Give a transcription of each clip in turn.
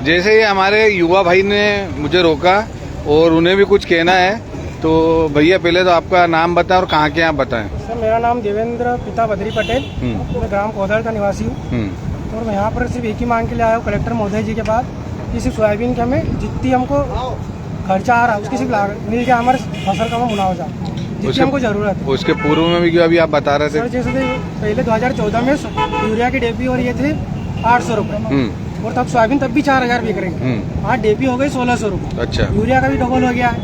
जैसे ही हमारे युवा भाई ने मुझे रोका और उन्हें भी कुछ कहना है, तो भैया पहले तो आपका नाम बताएं और कहाँ के आप बताएं। सर मेरा नाम देवेंद्र पिता बद्री पटेल, मैं ग्राम कोदड़ का निवासी हूँ और मैं यहाँ पर सिर्फ एक ही मांग के लिए आया हूँ कलेक्टर महोदय जी के पास कि सिर्फ सोयाबीन के हमें जितनी हमको खर्चा आ रहा है उसकी सिर्फ लागत मिल जाए, हमारे फसल का मुनावजा जिसकी हमको जरूरत है। उसके पूर्व में भी जो अभी आप बता रहे थे सर जैसे पहले 2014 में यूरिया की DAP और ये थे 800 रुपये और तब सोयाबीन तब भी 4000 बिक रही। आज DAP हो गई 1600 रुपये। अच्छा, यूरिया का भी डबल हो गया है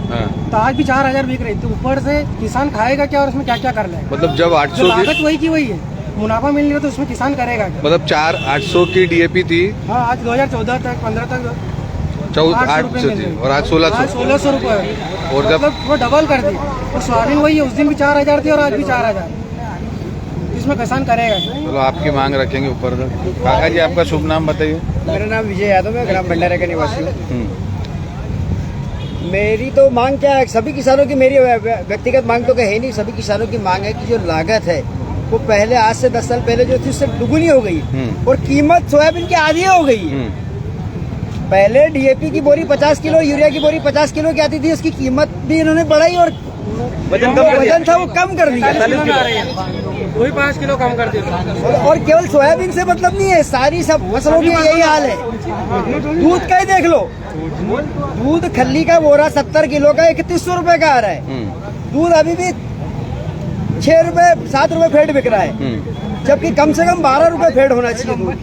तो आज भी 4000 बिक रही। तो ऊपर से किसान खाएगा क्या और उसमें क्या क्या कर लेगा? मतलब जब 800 लागत वही की वही है, मुनाफा मिल रही है तो उसमें किसान करेगा क्या? मतलब 800 की DAP थी। हाँ, आज 2014 तक 15 तक 800 थी और आज 1600 रुपये और जब मतलब वो डबल कर दी। और सोयाबीन वही है, उस दिन भी 4000 थी और आज भी 4000। इसमें किसान करेगा। चलो आपकी मांग रखेंगे ऊपर तक। काका जी आपका शुभ नाम बताइए। मेरा नाम विजय यादव है, ग्राम भंडारा का निवासी हूँ। मेरी तो मांग क्या है, सभी किसानों की, मेरी व्यक्तिगत मांग तो है नहीं, सभी किसानों की मांग है कि जो लागत है वो पहले आज से 10 साल पहले जो थी उससे दुगुनी हो गई और कीमत सोयाबीन की आधी हो गई। पहले DAP की बोरी 50 किलो, यूरिया की बोरी 50 किलो की आती थी, उसकी कीमत भी इन्होंने बढ़ाई और वजन था वो कम कर दिया, वही 5 किलो कम कर दिया। और केवल सोयाबीन से मतलब नहीं है, सारी सब फसलों की यही हाल है। दूध का ही देख लो, दूध खल्ली का बोरा 70 किलो का 3100 रुपए का आ रहा है। दूध अभी भी 6 रुपए 7 रुपए फेड बिक रहा है, जबकि कम से कम 12 रुपए फेड होना चाहिए दूध।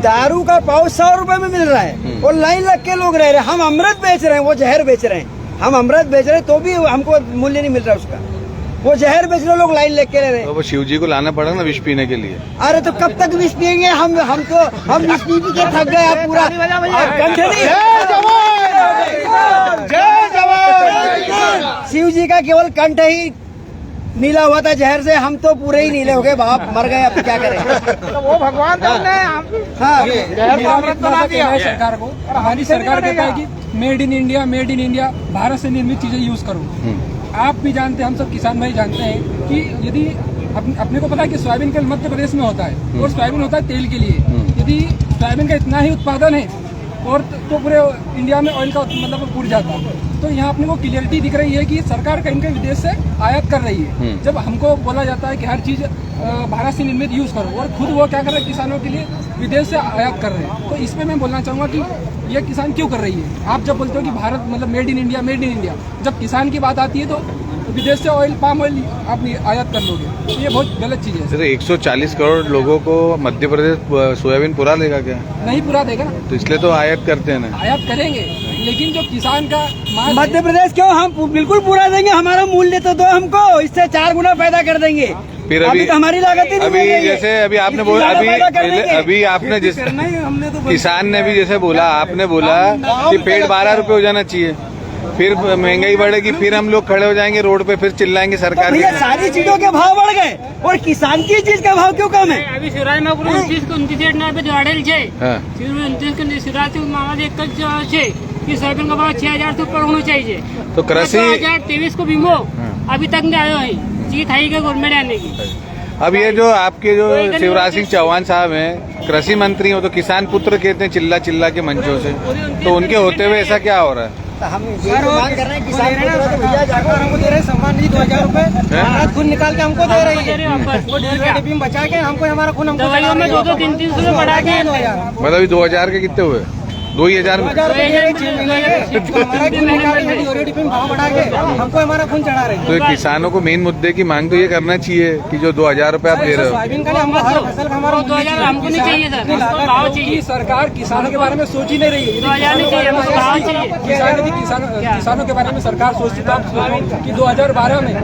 दारू का पाव 100 रुपए में मिल रहा है और लाइन लग के लोग रह रहे हैं। हम अमृत बेच रहे हैं, वो जहर बेच रहे हैं। हम अमृत बेच रहे हैं तो भी हमको मूल्य नहीं मिल रहा उसका, वो जहर बेच रहे लोग लाइन लेके के रह रहे हैं। तो वो शिव जी को लाना पड़ा ना विष पीने के लिए। अरे तो कब तक विष पियेंगे हम विष पी के थक गए। आप पूरा शिव जी का केवल कंठ ही नीला हुआ था जहर से, हम तो पूरे ही नीले हो गए, बाप मर गए, अब क्या करें। तो वो भगवान तो सरकार को, और हमारी सरकार कहता है कि मेड इन इंडिया भारत से निर्मित चीजें यूज करो। आप भी जानते हैं, हम सब किसान भाई जानते हैं कि यदि अपने को पता है कि सोयाबीन का मध्य प्रदेश में होता है और सोयाबीन होता है तेल के लिए। यदि सोयाबीन का इतना ही उत्पादन है और तो पूरे इंडिया में ऑयल का मतलब पूरी जाता है। तो यहाँ अपने को क्लियरिटी दिख रही है कि सरकार कहीं कहीं विदेश से आयात कर रही है। जब हमको बोला जाता है कि हर चीज भारत से निर्मित यूज करो और खुद वो क्या कर रहे हैं, किसानों के लिए विदेश से आयात कर रहे हैं। तो इसमें मैं बोलना चाहूंगा कि ये किसान क्यों कर रही है। आप जब बोलते हो कि भारत मतलब मेड इन इंडिया, जब किसान की बात आती है तो विदेश से पाम ऑयल आप आयात कर लोगे, तो ये बहुत गलत चीज है। सर 140 करोड़ लोगों को मध्य प्रदेश सोयाबीन पूरा देगा क्या? नहीं पूरा देगा, तो इसलिए तो आयात करते हैं ना। आयात करेंगे, लेकिन जो किसान का मध्य प्रदेश क्यों, हम बिल्कुल पूरा देंगे। हमारा मूल्य तो दो हमको, इससे 4 गुना पैदा कर देंगे। फिर अभी तो हमारी लागत ही अभी जैसे अभी आपने बोला, अभी आपने जिस किसान ने भी जैसे बोला, आपने बोला कि पेड़ 12 रुपए हो जाना चाहिए, फिर महंगाई बढ़ेगी, फिर हम लोग खड़े हो जाएंगे रोड पे, फिर चिल्लाएंगे सरकार के। सारी चीजों के भाव बढ़ गए और किसान की चीज का भाव क्यों कम है? अभी शिवराजनगर 29 पे जोड़ेल છે 29 एक कि सोयाबीन का भाव 6000 से ऊपर होना चाहिए। तो कृषि 2023 को बीमो अभी तक नहीं आयो है, जीत है गवर्नमेंट आने की। अब ये जो आपके जो शिवराज सिंह चौहान साहब हैं, कृषि मंत्री हो, तो किसान पुत्र कहते हैं चिल्ला चिल्ला के मंचों से, तो उनके होते हुए ऐसा क्या हो रहा है? हम मांग कर रहे हैं किसान हमको दे रहे सम्मान निधि 2000 रुपए खून निकाल के हमको दे रही है। वो DAP में बचा के हमको हमारा खून हमको दवाइयों में 200-300 बढ़ा के मतलब 2000 के कितने हुए? 2000 में भाव बढ़ा के हमको हमारा खून चढ़ा रहे हैं। तो किसानों को मेन मुद्दे की मांग तो ये करना चाहिए कि जो 2000 रुपए आप दे रहे हो, सोयाबीन का हमको हर फसल का हमारा 2000 हमको नहीं चाहिए सर, हमको भाव चाहिए। सरकार किसानों के बारे में सोच ही नहीं रही है। 2000 नहीं चाहिए, हमको भाव चाहिए। किसानों के बारे में सरकार सोचती तो आप सोचो कि 2012 में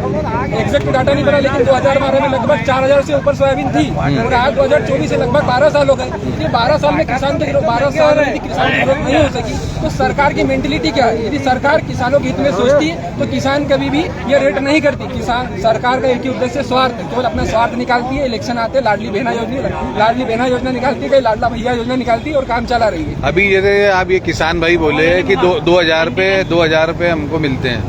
एग्जैक्ट डाटा नहीं बना, लेकिन 2012 में लगभग 4000 से ऊपर सोयाबीन थी और आज 2024 से लगभग 12 साल हो गए। ये 12 साल में किसान तो 12 साल में किसान नहीं हो सकी। तो सरकार की मेंटेलिटी क्या है? यदि सरकार किसानों के हित में सोचती है तो किसान कभी भी ये रेट नहीं करती। किसान सरकार का एक ही उद्देश्य स्वार्थ, केवल अपना स्वार्थ निकालती है। इलेक्शन आते लाडली बहना योजना निकालती है, लाडला भैया योजना निकालती है और काम चला रही है। अभी जैसे आप ये किसान भाई बोले कि 2000 रुपए हमको मिलते हैं,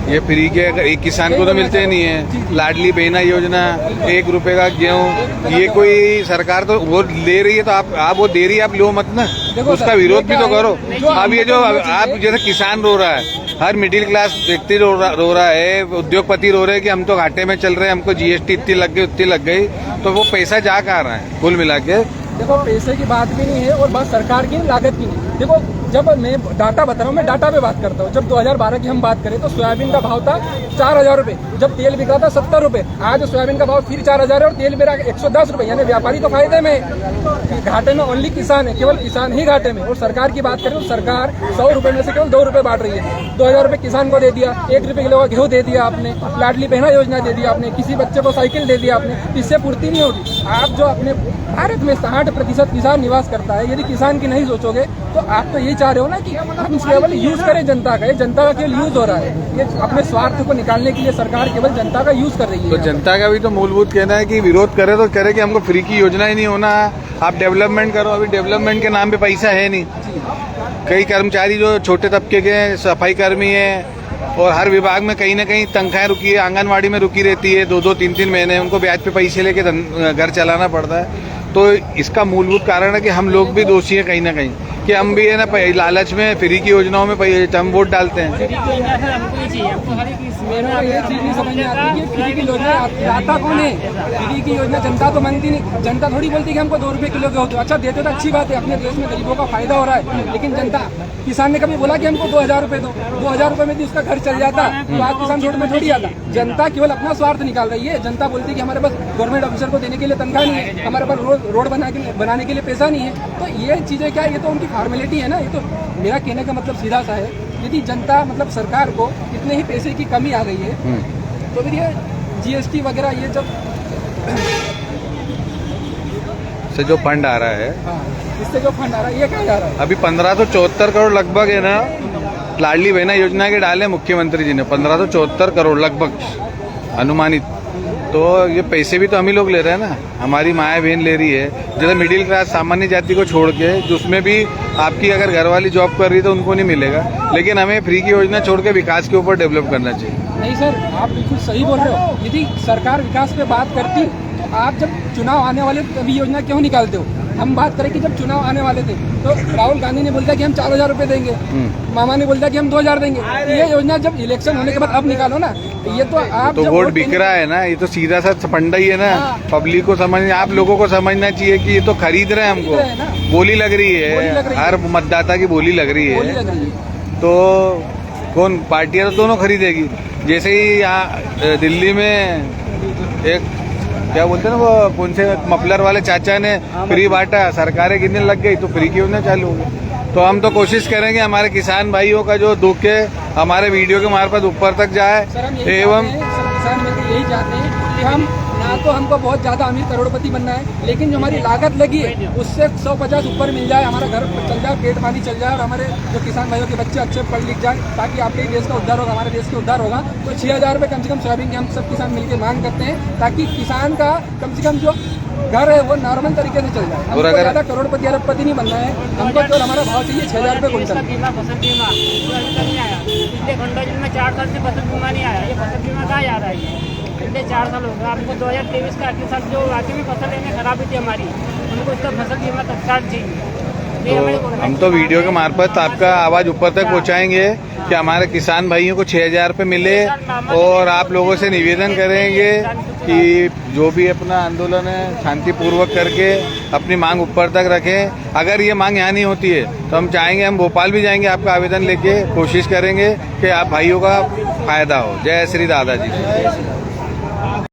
ये फ्री के एक किसान को तो मिलते नहीं है। लाडली बहना योजना, 1 रुपए का गेहूँ, ये कोई सरकार तो वो ले रही है, तो आप वो दे रही है, आप लो मत ना। देखो उसका सर, विरोध भी ये तो क्या करो। है? जो अब ये जो आपको आप जैसे किसान रो रहा है, हर मिडिल क्लास व्यक्ति रो रहा है, उद्योगपति रो रहे हैं कि हम तो घाटे में चल रहे हैं, हमको जीएसटी इतनी लग गई उतनी लग गई, तो वो पैसा जा कहाँ रहा है कुल मिला के? देखो पैसे की बात भी नहीं है और बात सरकार की लागत की नहीं। देखो जब मैं डाटा बता रहा हूँ, मैं डाटा पे बात करता हूँ। जब 2012 की हम बात करें तो सोयाबीन का भाव था 4,000 रुपए, जब तेल बिक रहा था 70 रुपए। आज सोयाबीन का भाव फिर 4,000 है और तेल बिक 110 रुपए। यानी व्यापारी तो फायदे में, घाटे में ओनली किसान है, केवल किसान ही घाटे में। और सरकार की बात करें तो सरकार 100 रुपए में से केवल 2 रुपए बांट रही है। 2,000 रुपए किसान को दे दिया, 1 रुपए किलो का गेहूं दे दिया आपने, लाडली बहना योजना दे दिया आपने, किसी बच्चे को साइकिल दे दिया आपने, इससे पूर्ति नहीं होगी। आप जो अपने भारत में 60% किसान निवास करता है, यदि किसान की नहीं सोचोगे तो आप तो यही चाह रहे हो ना कि हम केवल यूज करें जनता का। ये जनता का केवल यूज हो रहा है, ये अपने स्वार्थ को निकालने के लिए सरकार केवल जनता का यूज कर रही है। तो जनता का भी तो मूलभूत कहना है कि विरोध करे तो करे कि हमको फ्री की योजना ही नहीं होना है, आप डेवलपमेंट करो। अभी डेवलपमेंट के नाम पे पैसा है नहीं। कई कर्मचारी जो छोटे तबके के हैं, सफाई कर्मी है, और हर विभाग में कहीं ना कहीं तनख्वाहें रुकी है, आंगनवाड़ी में रुकी रहती है 2-2, 3-3 महीने, उनको ब्याज पे पैसे लेके घर चलाना पड़ता है। तो इसका मूलभूत कारण है कि हम लोग भी दोषी हैं कहीं ना कहीं, कि हम भी है ना लालच में फ्री की योजनाओं में हम वोट डालते हैं। मेरा ये चीज नहीं समझ में आती कि फ्री की योजना आता कौन है? फ्री की योजना जनता तो मांगती नहीं। जनता थोड़ी बोलती कि हमको 2 रुपए किलो गेहूं दो। अच्छा देते तो अच्छी बात है, अपने देश में गरीबों का फायदा हो रहा है, लेकिन जनता, किसान ने कभी बोला कि हमको 2,000 रुपए दो? 2,000 रुपए में भी उसका घर चल जाता तो आज किसान रोड में थोड़ी आता। जनता केवल अपना स्वार्थ निकाल रही है। जनता बोलती है कि हमारे पास गवर्नमेंट ऑफिसर को देने के लिए तनख्वाह नहीं है, हमारे पास रोड बनाने के लिए पैसा नहीं है। तो ये चीजें क्या है, ये तो उनकी फॉर्मेलिटी है ना। ये तो मेरा कहने का मतलब सीधा सा है, यदि जनता मतलब सरकार को इतने ही पैसे की कमी आ गई है तो फिर ये जीएसटी वगैरह ये जब से जो फंड आ रहा है, हाँ, इससे जो फंड आ रहा है ये कहाँ जा रहा है? अभी 1574 करोड़ लगभग है ना, लाडली बहना योजना के डाले मुख्यमंत्री जी ने 1574 करोड़ लगभग अनुमानित। तो ये पैसे भी तो हम ही लोग ले रहे हैं ना, हमारी माएँ बहन ले रही है। जैसे मिडिल क्लास सामान्य जाति को छोड़ के, जिसमें भी आपकी अगर घरवाली जॉब कर रही है तो उनको नहीं मिलेगा, लेकिन हमें फ्री की योजना छोड़ के विकास के ऊपर डेवलप करना चाहिए। नहीं सर, आप बिल्कुल सही बोल रहे हो। यदि सरकार विकास पे बात करती तो आप जब चुनाव आने वाले तभी योजना क्यों निकालते हो? हम बात करें कि जब चुनाव आने वाले थे तो राहुल गांधी ने बोला कि हम 4,000 रुपए देंगे, मामा ने बोला कि हम 2,000 देंगे। ये योजना जब इलेक्शन होने के बाद अब निकालो ना, ये तो आप तो वोट बिक रहा है ना, ये तो सीधा सा फंडा ही है ना। पब्लिक को समझ, आप लोगों को समझना चाहिए कि ये तो खरीद रहे हैं हमको, बोली लग रही है, हर मतदाता की बोली लग रही है। तो कौन पार्टियां तो दोनों खरीदेगी। जैसे ही यहाँ दिल्ली में एक क्या बोलते हैं ना, वो कौन से मफलर वाले चाचा ने फ्री बांटा, सरकारें गिनने लग गई तो फ्री की योजना चालू हो गई। तो हम तो कोशिश करेंगे हमारे किसान भाइयों का जो दुख है हमारे वीडियो के मार्फत ऊपर तक जाए। एवं किसान मिलकर यही चाहते हैं कि हम ना तो हमको बहुत ज्यादा अमीर करोड़पति बनना है, लेकिन जो हमारी लागत लगी है उससे 150 ऊपर मिल जाए, हमारा घर चल जाए, पेट पानी चल जाए और हमारे जो किसान भाइयों के बच्चे अच्छे पढ़ लिख जाए, ताकि आपके देश का उद्धार होगा, हमारे देश का उद्धार होगा। तो 6,000 रुपये कम से कम सोयाबीन की हम सब किसान मिलकर मांग करते हैं, ताकि किसान का कम से कम जो घर है वो नॉर्मल तरीके से चल जाए। हमको ज्यादा करोड़पति अरबपति नहीं बनना है, हमको केवल हमारा भाव चाहिए 6,000 रुपये कुंटल। फसल बीमा नहीं आया, पिछले खंडों में 4 साल से फसल बीमा नहीं आया। ये फसल बीमा कहाँ जा रहा है? पिछले 4 साल हो गए आपको। 2023 का 8 साल जो वाकई में फसल लेने खराबी थी हमारी, उनको उसका फसल बीमा तत्काल चाहिए। तो हम तो वीडियो के मार्फत आपका आवाज ऊपर तक पहुंचाएंगे कि हमारे किसान भाइयों को 6,000 रुपये मिले, और आप लोगों से निवेदन करेंगे कि जो भी अपना आंदोलन है शांतिपूर्वक करके अपनी मांग ऊपर तक रखें। अगर ये मांग यहाँ नहीं होती है तो हम चाहेंगे, हम भोपाल भी जाएंगे आपका आवेदन लेके, कोशिश करेंगे कि आप भाइयों का फायदा हो। जय श्री दादाजी।